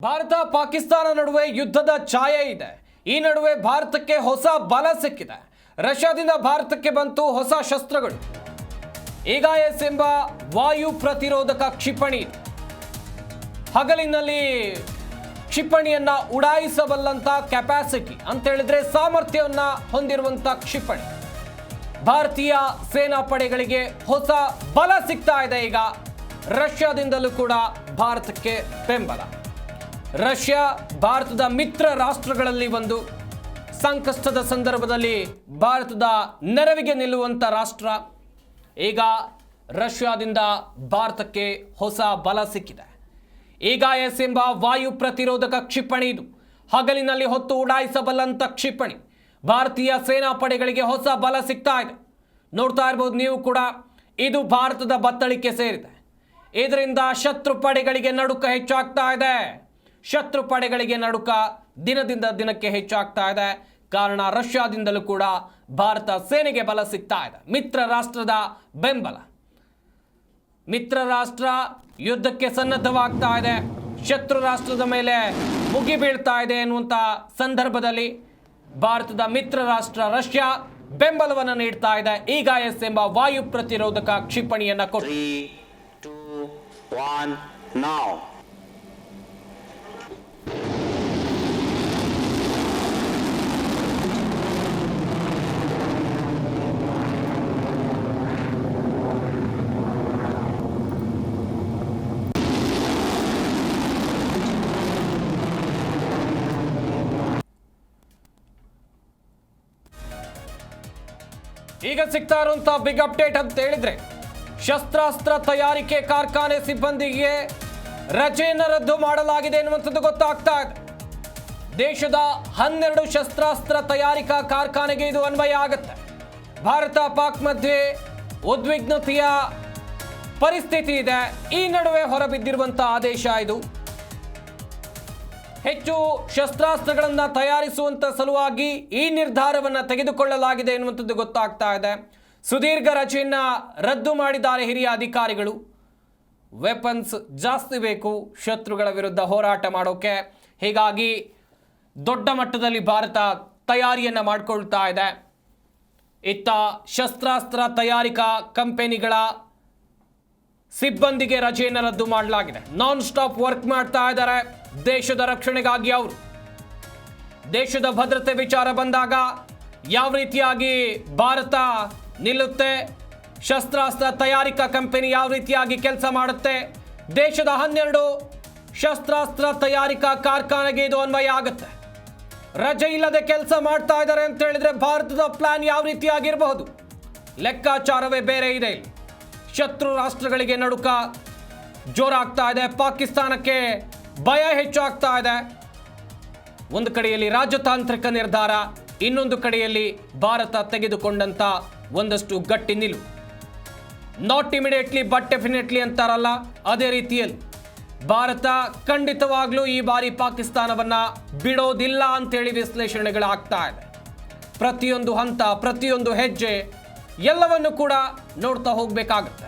ಭಾರತ ಪಾಕಿಸ್ತಾನ ನಡುವೆ ಯುದ್ಧದ ಛಾಯೆ ಇದೆ. ಈ ನಡುವೆ ಭಾರತಕ್ಕೆ ಹೊಸ ಬಲ ಸಿಕ್ಕಿದೆ. ರಷ್ಯಾದಿಂದ ಭಾರತಕ್ಕೆ ಬಂತು ಹೊಸ ಶಸ್ತ್ರಗಳು. ಈಗಾಎಸ್ ಎಂಬ ವಾಯು ಪ್ರತಿರೋಧಕ ಕ್ಷಿಪಣಿ ಹಗಲಿನಲ್ಲಿ ಕ್ಷಿಪಣಿಯನ್ನ ಉಡಾಯಿಸಬಲ್ಲಂತ ಕೆಪಾಸಿಟಿ ಅಂತ ಹೇಳಿದ್ರೆ ಸಾಮರ್ಥ್ಯವನ್ನ ಹೊಂದಿರುವಂತ ಕ್ಷಿಪಣಿ. ಭಾರತೀಯ ಸೇನಾ ಪಡೆಗಳಿಗೆ ಹೊಸ ಬಲ ಸಿಗ್ತಾ ಇದೆ. ಈಗ ರಷ್ಯಾದಿಂದಲೂ ಕೂಡ ಭಾರತಕ್ಕೆ ಬೆಂಬಲ. ರಷ್ಯಾ ಭಾರತದ ಮಿತ್ರ ರಾಷ್ಟ್ರಗಳಲ್ಲಿ ಒಂದು, ಸಂಕಷ್ಟದ ಸಂದರ್ಭದಲ್ಲಿ ಭಾರತದ ನೆರವಿಗೆ ನಿಲ್ಲುವಂಥ ರಾಷ್ಟ್ರ. ಈಗ ರಷ್ಯಾದಿಂದ ಭಾರತಕ್ಕೆ ಹೊಸ ಬಲ ಸಿಕ್ಕಿದೆ. ಈಗಾಎಸ್ ಎಂಬ ವಾಯು ಪ್ರತಿರೋಧಕ ಕ್ಷಿಪಣಿ ಇದು ಹಗಲಿನಲ್ಲಿ ಹೊತ್ತು ಉಡಾಯಿಸಬಲ್ಲಂಥ ಕ್ಷಿಪಣಿ. ಭಾರತೀಯ ಸೇನಾ ಪಡೆಗಳಿಗೆ ಹೊಸ ಬಲ ಸಿಗ್ತಾ ಇದೆ. ನೋಡ್ತಾ ಇರ್ಬೋದು ನೀವು ಕೂಡ, ಇದು ಭಾರತದ ಬತ್ತಳಿಕೆ ಸೇರಿದೆ. ಇದರಿಂದ ಶತ್ರು ಪಡೆಗಳಿಗೆ ನಡುಕ ಹೆಚ್ಚಾಗ್ತಾ ಇದೆ. ಶತ್ರು ಪಡೆಗಳಿಗೆ ನಡುಕ ದಿನದಿಂದ ದಿನಕ್ಕೆ ಹೆಚ್ಚಾಗ್ತಾ ಇದೆ. ಕಾರಣ ರಷ್ಯಾದಿಂದಲೂ ಕೂಡ ಭಾರತ ಸೇನೆಗೆ ಬಲ ಸಿಗ್ತಾ ಇದೆ. ಮಿತ್ರ ರಾಷ್ಟ್ರದ ಬೆಂಬಲ. ಮಿತ್ರ ರಾಷ್ಟ್ರ ಯುದ್ಧಕ್ಕೆ ಸನ್ನದ್ಧವಾಗ್ತಾ ಇದೆ. ಶತ್ರು ರಾಷ್ಟ್ರದ ಮೇಲೆ ಮುಗಿ ಬೀಳ್ತಾ ಇದೆ ಎನ್ನುವಂಥ ಸಂದರ್ಭದಲ್ಲಿ ಭಾರತದ ಮಿತ್ರ ರಾಷ್ಟ್ರ ರಷ್ಯಾ ಬೆಂಬಲವನ್ನು ನೀಡ್ತಾ ಇದೆ. ಈಗಾಎಸ್ ಎಂಬ ವಾಯು ಪ್ರತಿರೋಧಕ ಕ್ಷಿಪಣಿಯನ್ನ ಕೊಟ್ಟು. 3, 2, 1 now. ಈಗ ಸಿಗ್ತಾ ಇರುವಂತಹ ಬಿಗ್ ಅಪ್ಡೇಟ್ ಅಂತ ಹೇಳಿದ್ರೆ, ಶಸ್ತ್ರಾಸ್ತ್ರ ತಯಾರಿಕೆ ಕಾರ್ಖಾನೆ ಸಿಬ್ಬಂದಿಗೆ ರಜೆಯನ್ನು ರದ್ದು ಮಾಡಲಾಗಿದೆ ಎನ್ನುವಂಥದ್ದು ಗೊತ್ತಾಗ್ತಾ ಇದೆ. ದೇಶದ 12 ಶಸ್ತ್ರಾಸ್ತ್ರ ತಯಾರಿಕಾ ಕಾರ್ಖಾನೆಗೆ ಇದು ಅನ್ವಯ ಆಗುತ್ತೆ. ಭಾರತ ಪಾಕ್ ಮಧ್ಯೆ ಉದ್ವಿಗ್ನತೆಯ ಪರಿಸ್ಥಿತಿ ಇದೆ. ಈ ನಡುವೆ ಹೊರಬಿದ್ದಿರುವಂತಹ ಆದೇಶ ಇದು. ಹೆಚ್ಚು ಶಸ್ತ್ರಾಸ್ತ್ರಗಳನ್ನು ತಯಾರಿಸುವಂತ ಸಲುವಾಗಿ ಈ ನಿರ್ಧಾರವನ್ನು ತೆಗೆದುಕೊಳ್ಳಲಾಗಿದೆ ಎನ್ನುವಂಥದ್ದು ಗೊತ್ತಾಗ್ತಾ ಇದೆ. ಸುದೀರ್ಘ ರಜೆಯನ್ನ ರದ್ದು ಮಾಡಿದ್ದಾರೆ ಹಿರಿಯ ಅಧಿಕಾರಿಗಳು. ವೆಪನ್ಸ್ ಜಾಸ್ತಿ ಬೇಕು ಶತ್ರುಗಳ ವಿರುದ್ಧ ಹೋರಾಟ ಮಾಡೋಕೆ. ಹೀಗಾಗಿ ದೊಡ್ಡ ಮಟ್ಟದಲ್ಲಿ ಭಾರತ ತಯಾರಿಯನ್ನು ಮಾಡಿಕೊಳ್ತಾ ಇದೆ. ಇತ್ತ ಶಸ್ತ್ರಾಸ್ತ್ರ ತಯಾರಿಕಾ ಕಂಪನಿಗಳ ಸಿಬ್ಬಂದಿಗೆ ರಜೆಯನ್ನು ರದ್ದು ಮಾಡಲಾಗಿದೆ. ನಾನ್ ಸ್ಟಾಪ್ ವರ್ಕ್ ಮಾಡ್ತಾ ಇದ್ದಾರೆ ದೇಶದ ರಕ್ಷಣೆಗಾಗಿ. ಅವರು ದೇಶದ ಭದ್ರತೆ ವಿಚಾರ ಬಂದಾಗ ಯಾವ ರೀತಿಯಾಗಿ ಭಾರತ ನಿಲ್ಲುತ್ತೆ, ಶಸ್ತ್ರಾಸ್ತ್ರ ತಯಾರಿಕಾ ಕಂಪನಿ ಯಾವ ರೀತಿಯಾಗಿ ಕೆಲಸ ಮಾಡುತ್ತೆ, ದೇಶದ 12 ಶಸ್ತ್ರಾಸ್ತ್ರ ತಯಾರಿಕಾ ಕಾರ್ಖಾನೆಗೆ ಇದು ಅನ್ವಯ ಆಗುತ್ತೆ. ರಜೆ ಇಲ್ಲದೆ ಕೆಲಸ ಮಾಡ್ತಾ ಇದ್ದಾರೆ ಅಂತ ಹೇಳಿದ್ರೆ ಭಾರತದ ಪ್ಲಾನ್ ಯಾವ ರೀತಿಯಾಗಿರಬಹುದು, ಲೆಕ್ಕಾಚಾರವೇ ಬೇರೆ ಇದೆ. ಶತ್ರು ರಾಷ್ಟ್ರಗಳಿಗೆ ನಡುಕ ಜೋರಾಗ್ತಾ ಇದೆ. ಪಾಕಿಸ್ತಾನಕ್ಕೆ ಭಯ ಹೆಚ್ಚಾಗ್ತಾ ಇದೆ. ಒಂದು ಕಡೆಯಲ್ಲಿ ರಾಜತಾಂತ್ರಿಕ ನಿರ್ಧಾರ, ಇನ್ನೊಂದು ಕಡೆಯಲ್ಲಿ ಭಾರತ ತೆಗೆದುಕೊಂಡಂತ ಒಂದಷ್ಟು ಗಟ್ಟಿ ನಿಲುವು. ನಾಟ್ ಇಮಿಡಿಯೇಟ್ಲಿ ಬಟ್ ಡೆಫಿನೆಟ್ಲಿ ಅಂತಾರಲ್ಲ, ಅದೇ ರೀತಿಯಲ್ಲಿ ಭಾರತ ಖಂಡಿತವಾಗ್ಲೂ ಈ ಬಾರಿ ಪಾಕಿಸ್ತಾನವನ್ನ ಬಿಡೋದಿಲ್ಲ ಅಂತೇಳಿ ವಿಶ್ಲೇಷಣೆಗಳಾಗ್ತಾ ಇದೆ. ಪ್ರತಿಯೊಂದು ಹಂತ, ಪ್ರತಿಯೊಂದು ಹೆಜ್ಜೆ ಎಲ್ಲವನ್ನು ಕೂಡ ನೋಡ್ತಾ ಹೋಗಬೇಕಾಗುತ್ತೆ.